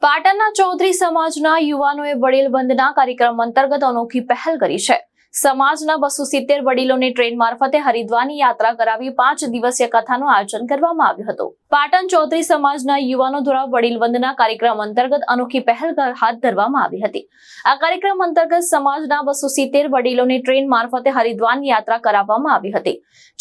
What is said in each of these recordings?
પાટણના ચૌધરી સમાજના યુવાનોએ વડીલ વંદના કાર્યક્રમ અંતર્ગત અનોખી પહેલ કરી છે। સમાજના 270 વડીલોને ટ્રેન મારફતે હરિદ્વારની યાત્રા કરાવી 5 દિવસીય કથાનું આયોજન કરવામાં આવ્યું હતું। પાટણ ચૌધરી સમાજના યુવાનો દ્વારા વડીલ વંદના કાર્યક્રમ અંતર્ગત અનોખી પહેલ હાથ ધરવામાં આવી હતી। આ કાર્યક્રમ અંતર્ગત સમાજના 270 વડીલોને ટ્રેન મારફતે હરિદ્વારની યાત્રા કરાવવામાં આવી હતી।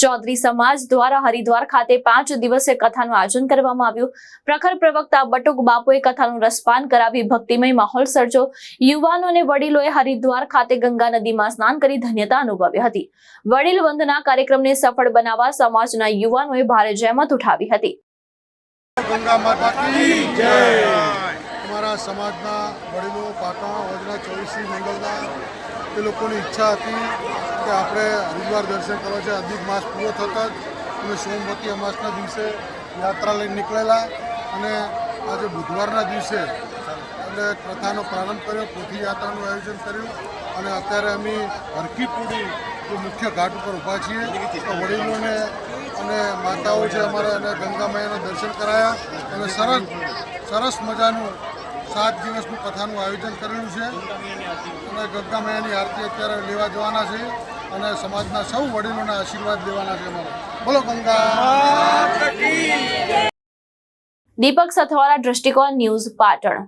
ચૌધરી સમાજ દ્વારા હરિદ્વાર ખાતે 5 દિવસીય કથાનું આયોજન કરવામાં આવ્યું। પ્રખર પ્રવક્તા બટુક બાપુએ કથાનું રસપાન કરાવી ભક્તિમય માહોલ સર્જો। યુવાનો અને વડીલોએ હરિદ્વાર ખાતે ગંગા નદીમાં સ્નાન કરી ધન્યતા અનુભવી હતી। વડીલ વંદના કાર્યક્રમને સફળ બનાવવા સમાજના યુવાનોએ ભારે જહેમત ઉઠાવી હતી। गंगा माता की जय। हमारा समाजना वडीलो पाटण वजना 24 मंडलना એ લોકોની ઈચ્છા હતી કે આપણે હરિદ્વાર દર્શન કરવા છે। અધિક માસ પૂરો થતા જ અમે સોમવતી અમાસના દિવસે યાત્રા લઈને નીકળેલા અને આજે બુધવારના દિવસે એટલે કથાનો પ્રારંભ કર્યો, પોથી યાત્રાનું આયોજન કર્યું અને અત્યારે અમે હરકીપુડી મુખ્ય ઘાટ ઉપર ઊભા છીએ। તો વડીલોને અને માતાઓ છે અમારા અને ગંગા માયાના દર્શન કરાયા અને સરસ મજાનું 7 દિવસનું કથાનું આયોજન કરેલું છે અને ગંગા માયાની આરતી અત્યારે લેવા જવાના છે અને સમાજના સૌ વડીલોના આશીર્વાદ લેવાના છે અમારા। બોલો ગંગા। દીપક સથવારા, દ્રષ્ટિકોણ ન્યૂઝ, પાટણ।